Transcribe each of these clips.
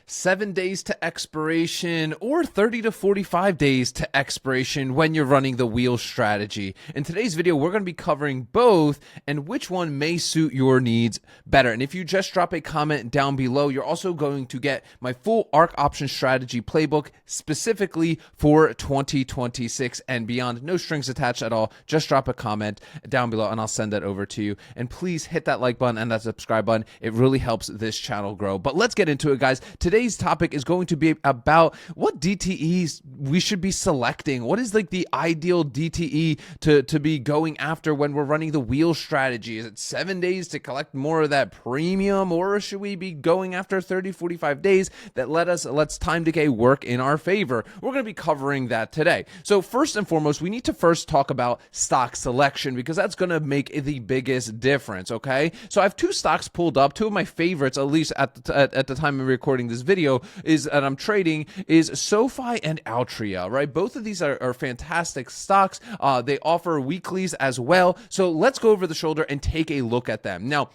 7 days to expiration or 30 to 45 days to expiration when you're running the wheel strategy. In today's video, we're going to be covering both and which one may suit your needs better. And if you just drop a comment down below, you're also going to get my full Ark Options Strategy playbook specifically for 2026 and beyond. No strings attached at all. Just drop a comment down below and I'll send that over to you. And please hit that like button and that subscribe button. It really helps this channel grow. But let's get into it, guys. Today's topic is going to be about what DTEs we should be selecting. What is like the ideal DTE to be going after when we're running the wheel strategy? Is it 7 days to collect more of that premium, or should we be going after 30, 45 days that lets time decay work in our favor? We're going to be covering that today. So first and foremost, we need to first talk about stock selection because that's going to make the biggest difference, okay? So I have two stocks pulled up, two of my favorites, at least at the time of recording this video, and I'm trading, is SoFi and Altria, right? Both of these are fantastic stocks. They offer weeklies as well. So let's go over the shoulder and take a look at them. Now,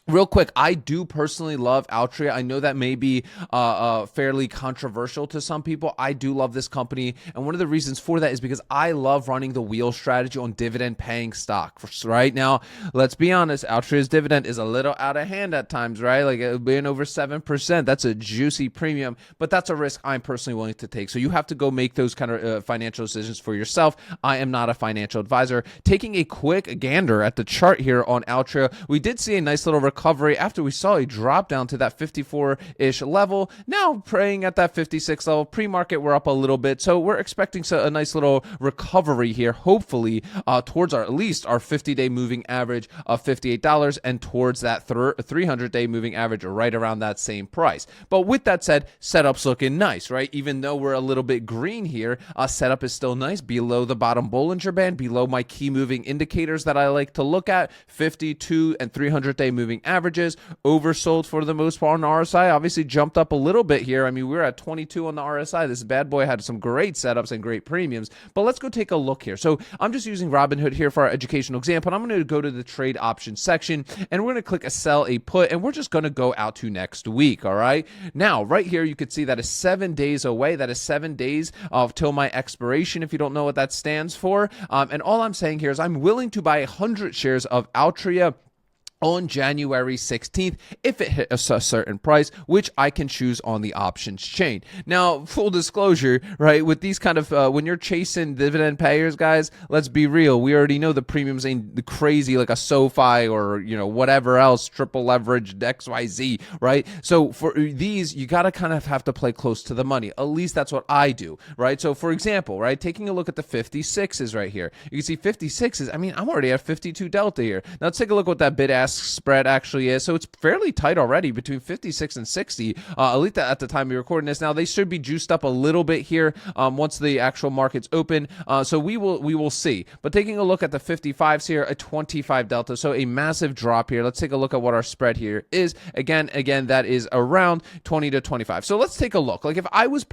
real quick, I do personally love Altria. I know that may be fairly controversial to some people. I do love this company, and one of the reasons for that is because I love running the wheel strategy on dividend-paying stock. Right now, let's be honest, Altria's dividend is a little out of hand at times, right? Like being over 7%. That's a juicy premium, but that's a risk I'm personally willing to take. So you have to go make those kind of financial decisions for yourself. I am not a financial advisor. Taking a quick gander at the chart here on Altria, we did see a nice little recovery after we saw a drop down to that 54-ish level. Now praying at that 56 level. Pre-market, we're up a little bit, so we're expecting a nice little recovery here, hopefully towards at least our 50-day moving average of $58 and towards that 300-day moving average right around that same price. But with that said, setup's looking nice, right? Even though we're a little bit green here, setup is still nice, below the bottom Bollinger Band, below my key moving indicators that I like to look at, 52 and 300-day moving averages. Oversold for the most part on the RSI. Obviously jumped up a little bit here. I mean, we were at 22 on the RSI. This bad boy had some great setups and great premiums. But let's go take a look here. So I'm just using Robinhood here for our educational example. And I'm going to go to the trade options section and we're going to click a sell, a put, and we're just going to go out to next week. All right. Now, right here, you could see that is 7 days away. That is 7 days till my expiration, if you don't know what that stands for. And all I'm saying here is I'm willing to buy 100 shares of Altria on January 16th if it hit a certain price, which I can choose on the options chain. Now, full disclosure, right, with these kind of, when you're chasing dividend payers, guys, let's be real. We already know the premiums ain't crazy like a SoFi or, whatever else, triple leveraged XYZ, right? So for these, you got to kind of have to play close to the money. At least that's what I do, right? So for example, right, taking a look at the 56s right here, you can see 56s. I mean, I'm already at 52 delta here. Now let's take a look what that bid-ask spread actually is. So it's fairly tight already between 56 and 60, at least at the time we're recording this. Now they should be juiced up a little bit here once the actual markets open. So we will see. But taking a look at the 55s here, a 25 delta. So a massive drop here. Let's take a look at what our spread here is. Again, that is around 20 to 25. So let's take a look. Like if I was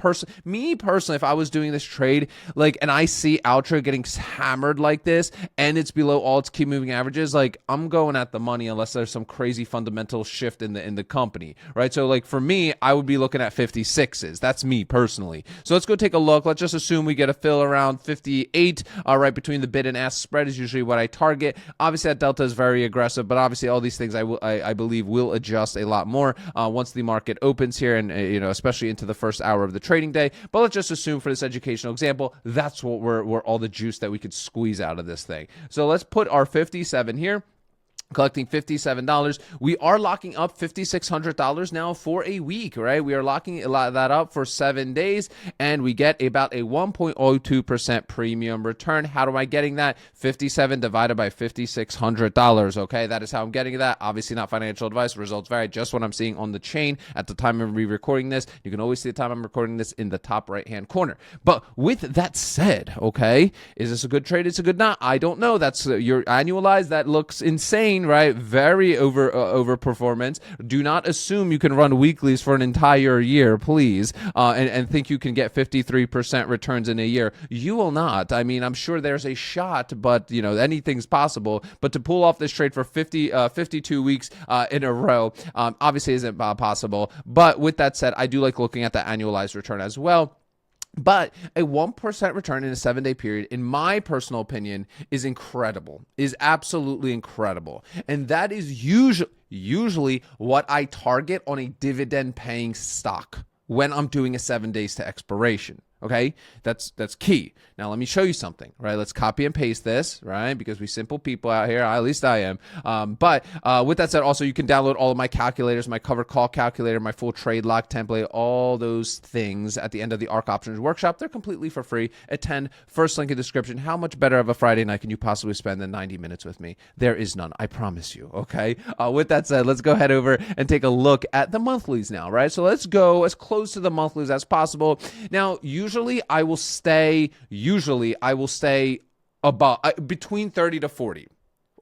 me personally, if I was doing this trade, like, and I see Altria getting hammered like this and it's below all its key moving averages, like I'm going at the money unless there's some crazy fundamental shift in the company, right? So like for me, I would be looking at 56s. That's me personally. So let's go take a look. Let's just assume we get a fill around 58, right between the bid and ask spread is usually what I target. Obviously that delta is very aggressive, but obviously all these things I believe will adjust a lot more once the market opens here and especially into the first hour of the trading day. But let's just assume for this educational example, that's what we're all the juice that we could squeeze out of this thing. So let's put our 57 here. Collecting $57. We are locking up $5,600 now for a week, right? We are locking that up for 7 days, and we get about a 1.02% premium return. How am I getting that? 57 divided by $5,600, okay? That is how I'm getting that. Obviously not financial advice. Results vary. Just what I'm seeing on the chain at the time of me recording this. You can always see the time I'm recording this in the top right-hand corner. But with that said, okay, is this a good trade? It's a good not. I don't know. That's your annualized. That looks insane, fine, right? Very over performance. Do not assume you can run weeklies for an entire year, please, and think you can get 53% returns in a year. You will not. I mean, I'm sure there's a shot, but anything's possible. But to pull off this trade for 52 weeks in a row, obviously isn't possible. But with that said, I do like looking at the annualized return as well. But a 1% return in a 7-day period, in my personal opinion, is incredible, is absolutely incredible. And that is usually what I target on a dividend paying stock when I'm doing a 7 days to expiration. Okay, that's key. Now let me show you something, right? Let's copy and paste this, right? Because we simple people out here, at least I am. But with that said, also you can download all of my calculators, my covered call calculator, my full trade lock template, all those things at the end of the Ark Options workshop. They're completely for free. Attend, first link in description. How much better of a Friday night can you possibly spend than 90 minutes with me? There is none, I promise you. Okay. With that said, let's go ahead over and take a look at the monthlies now, right? So let's go as close to the monthlies as possible. Now, usually I will stay about between 30 to 40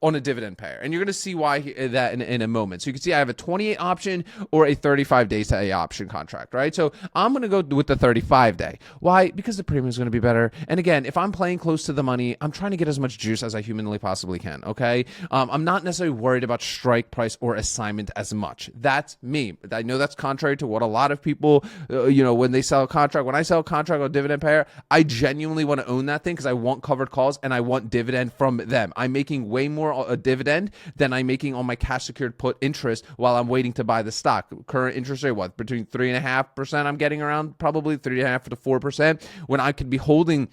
on a dividend payer. And you're going to see why that in a moment. So you can see I have a 28 option or a 35 days to A option contract, right? So I'm going to go with the 35 day. Why? Because the premium is going to be better. And again, if I'm playing close to the money, I'm trying to get as much juice as I humanly possibly can, okay? I'm not necessarily worried about strike price or assignment as much. That's me. I know that's contrary to what a lot of people, when they sell a contract, when I sell a contract on dividend payer, I genuinely want to own that thing because I want covered calls and I want dividend from them. I'm making way more a dividend than I'm making on my cash secured put interest while I'm waiting to buy the stock. Current interest rate, between 3.5% I'm getting around, probably 3.5% to 4%, when I could be holding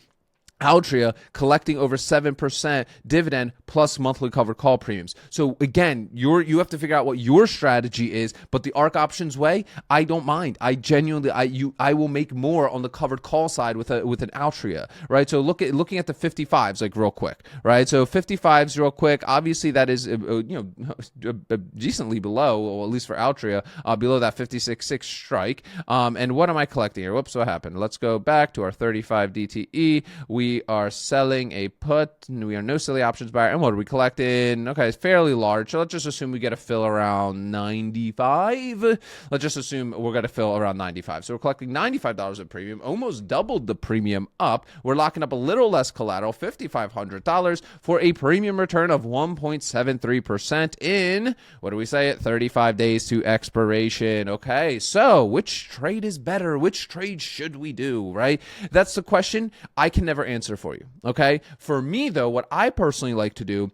Altria collecting over 7% dividend plus monthly covered call premiums. So again, you have to figure out what your strategy is, but the Ark Options way, I don't mind. I will make more on the covered call side with an Altria, right? So looking at the 55s like real quick, right? So 55s real quick, obviously that is decently below, or at least for Altria, below that 56.6 strike. And what am I collecting here? Whoops, what happened? Let's go back to our 35 DTE. We are selling a put, and we are no silly options buyer. And what are we collecting? Okay, it's fairly large. So let's just assume we get a fill around 95. Let's just assume we're going to fill around 95. So we're collecting $95 of premium, almost doubled the premium up. We're locking up a little less collateral, $5,500 for a premium return of 1.73% in, what do we say, at 35 days to expiration. Okay, so which trade is better? Which trade should we do, right? That's the question I can never answer for you. Okay. For me, though, what I personally like to do,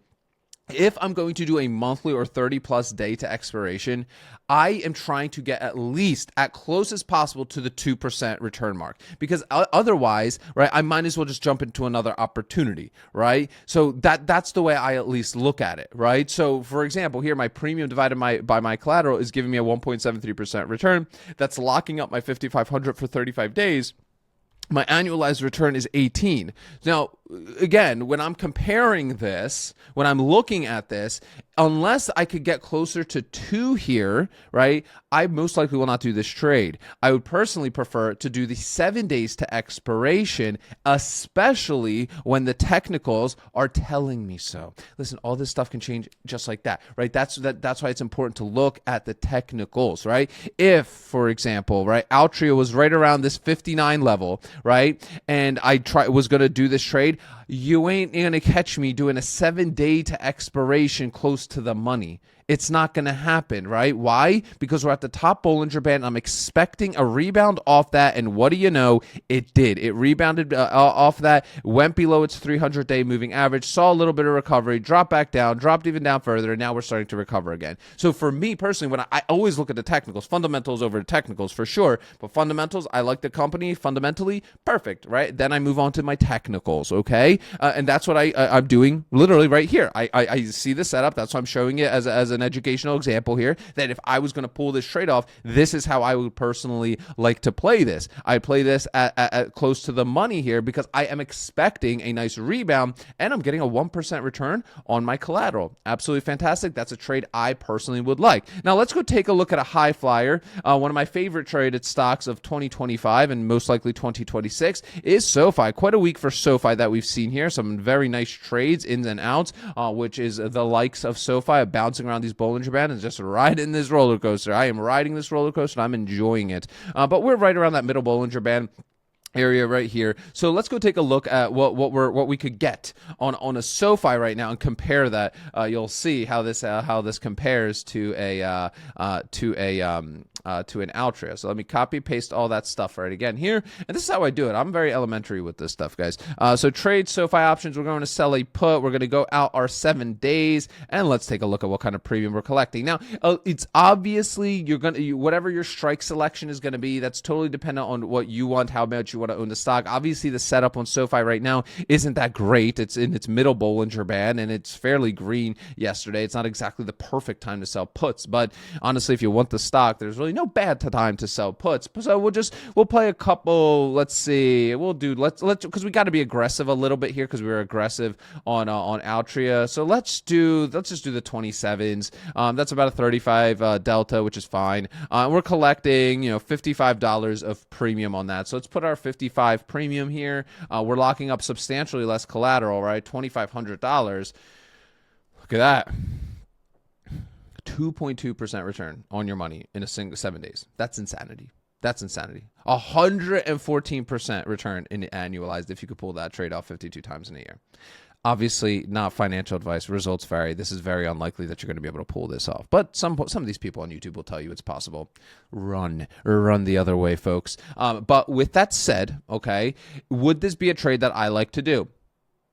if I'm going to do a monthly or 30 plus day to expiration, I am trying to get at least at close as possible to the 2% return mark, because otherwise, right, I might as well just jump into another opportunity, right? So that's the way I at least look at it, right? So for example, here my premium divided by my collateral is giving me a 1.73% return. That's locking up my 5,500 for 35 days. My annualized return is 18. Now, again, when I'm comparing this, when I'm looking at this, unless I could get closer to 2 here, right, I most likely will not do this trade. I would personally prefer to do the 7 days to expiration, especially when the technicals are telling me so. Listen, all this stuff can change just like that, right? That's why it's important to look at the technicals, right? If, for example, right, Altria was right around this 59 level, right, and I was going to do this trade, you ain't going to catch me doing a 7 day to expiration close to the money. It's not going to happen, right? Why? Because we're at the top Bollinger Band. I'm expecting a rebound off that, and what do you know? It did. It rebounded off that, went below its 300-day moving average, saw a little bit of recovery, dropped back down, dropped even down further, and now we're starting to recover again. So for me personally, when I always look at the technicals, fundamentals over technicals for sure, but fundamentals, I like the company fundamentally, perfect, right? Then I move on to my technicals, okay? And that's what I'm doing literally right here. I see the setup. That's why I'm showing it as an educational example here that if I was going to pull this trade off, this is how I would personally like to play this. I play this at close to the money here because I am expecting a nice rebound and I'm getting a 1% return on my collateral. Absolutely fantastic. That's a trade I personally would like. Now let's go take a look at a high flyer. One of my favorite traded stocks of 2025 and most likely 2026 is SoFi. Quite a week for SoFi that we've seen here. Some very nice trades, ins and outs, which is the likes of SoFi bouncing around these Bollinger Bands and just riding this roller coaster. I am riding this roller coaster and I'm enjoying it. But we're right around that middle Bollinger Band area right here. So let's go take a look at what we could get on a SoFi right now and compare that. You'll see how this compares to an Altria. So let me copy paste all that stuff right again here, and this is how I do it. I'm very elementary with this stuff, guys. So trade SoFi options. We're going to sell a put. We're going to go out our 7 days, and let's take a look at what kind of premium we're collecting. Now, it's obviously whatever your strike selection is going to be. That's totally dependent on what you want, how much you want to own the stock. Obviously, the setup on SoFi right now isn't that great. It's in its middle Bollinger Band, and it's fairly green yesterday. It's not exactly the perfect time to sell puts, but honestly, if you want the stock, there's really no bad time to sell puts. So we'll play a couple. Let's see. Let's because we got to be aggressive a little bit here because we were aggressive on Altria. So let's just do the 27s. That's about a 35 delta, which is fine. We're collecting $55 of premium on that. So let's put our 55 premium here. We're locking up substantially less collateral, right? $2,500. Look at that. 2.2% return on your money in a single 7 days. That's insanity. 114% return in annualized if you could pull that trade off 52 times in a year. Obviously, not financial advice. Results vary. This is very unlikely that you're going to be able to pull this off. But some of these people on YouTube will tell you it's possible. Run the other way, folks. But with that said, okay, would this be a trade that I like to do?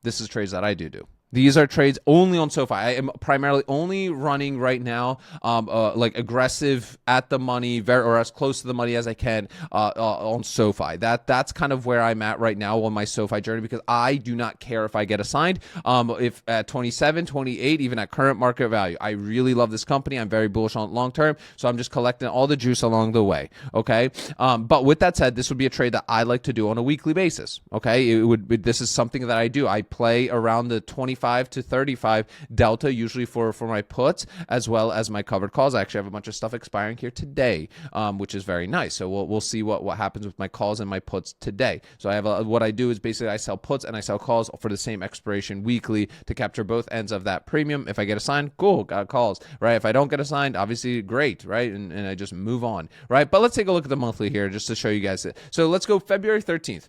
This is trades that I do. These are trades only on SoFi. I am primarily only running right now, like aggressive at the money, or as close to the money as I can on SoFi. That's kind of where I'm at right now on my SoFi journey because I do not care if I get assigned. If at 27, 28, even at current market value, I really love this company. I'm very bullish on it long term, so I'm just collecting all the juice along the way. Okay, but with that said, this would be a trade that I like to do on a weekly basis. Okay, this is something that I do. I play around the 25 to 35 delta usually for my puts as well as my covered calls. I actually have a bunch of stuff expiring here today, which is very nice. So we'll see what happens with my calls and my puts today. So I have what I do is basically I sell puts and I sell calls for the same expiration weekly to capture both ends of that premium. If I get assigned, cool, got calls, right? If I don't get assigned, obviously great, right? And I just move on, right? But let's take a look at the monthly here just to show you guys it. So let's go February 13th.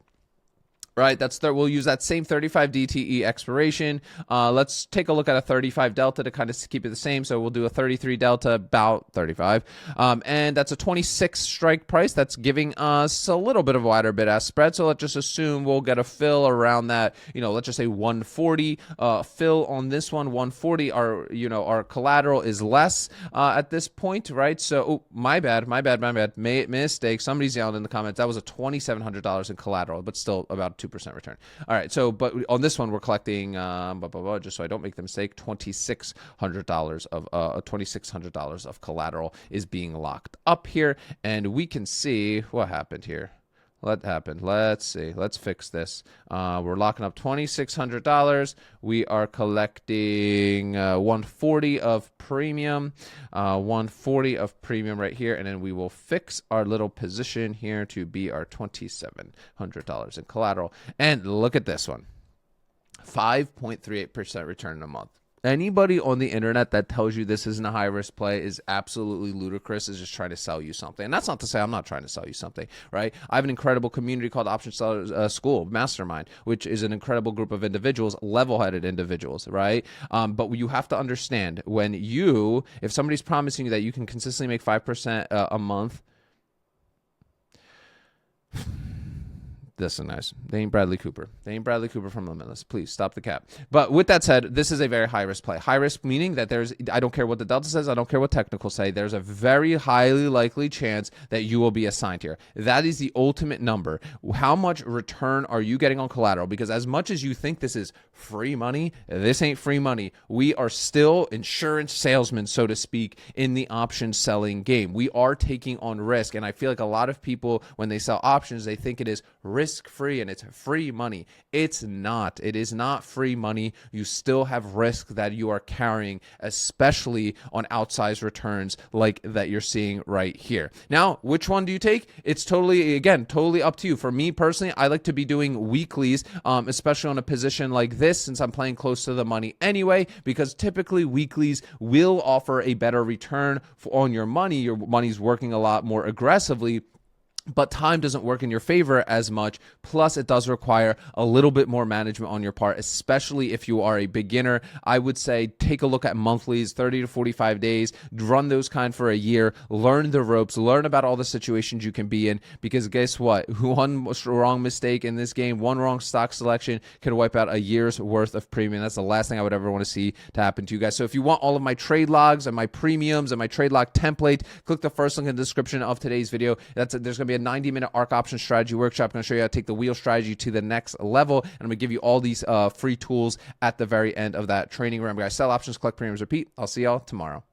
Right, we'll use that same 35 DTE expiration. Let's take a look at a 35 delta to kind of keep it the same. So we'll do a 33 delta, about 35. And that's a 26 strike price. That's giving us a little bit of a wider bid-ask spread. So let's just assume we'll get a fill around that, let's just say 140 fill on this one. 140, our collateral is less at this point, right? So, my bad. Mistake. Somebody's yelling in the comments. That was a $2,700 in collateral, but still about 2% return. All right, so but on this one we're collecting just so I don't make the mistake, $2,600 of collateral is being locked up here, and we can see what happened here. What happened? Let's see. Let's fix this. We're locking up $2,600. We are collecting 140 of premium, 140 of premium right here, and then we will fix our little position here to be our $2,700 in collateral. And look at this one, 5.38% return in a month. Anybody on the internet that tells you this isn't a high-risk play is absolutely ludicrous, is just trying to sell you something. And that's not to say I'm not trying to sell you something, right? I have an incredible community called Options School, Mastermind, which is an incredible group of individuals, level-headed individuals, right? But you have to understand, if somebody's promising you that you can consistently make 5% a month, Listen, guys, they ain't Bradley Cooper. They ain't Bradley Cooper from Limitless. Please stop the cap. But with that said, this is a very high risk play. High risk meaning that I don't care what the Delta says, I don't care what technical say, there's a very highly likely chance that you will be assigned here. That is the ultimate number. How much return are you getting on collateral? Because as much as you think this is free money, this ain't free money. We are still insurance salesmen, so to speak, in the option selling game. We are taking on risk. And I feel like a lot of people, when they sell options, they think it is risk-free and it's free money. It's not. It is not free money. You still have risk that you are carrying, especially on outsized returns like that you're seeing right here. Now, which one do you take? It's totally up to you. For me personally, I like to be doing weeklies, especially on a position like this, since I'm playing close to the money anyway, because typically weeklies will offer a better return on your money. Your money's working a lot more aggressively, but time doesn't work in your favor as much. Plus, it does require a little bit more management on your part, especially if you are a beginner. I would say take a look at monthlies, 30 to 45 days, run those kind for a year, learn the ropes, learn about all the situations you can be in, because guess what? One wrong mistake in this game, one wrong stock selection can wipe out a year's worth of premium. That's the last thing I would ever want to see to happen to you guys. So if you want all of my trade logs and my premiums and my trade log template, click the first link in the description of today's video. There's going to be a 90-minute Ark Options Strategy workshop. I'm going to show you how to take the wheel strategy to the next level, and I'm going to give you all these free tools at the very end of that training. Remember, guys, sell options, collect premiums, repeat. I'll see y'all tomorrow.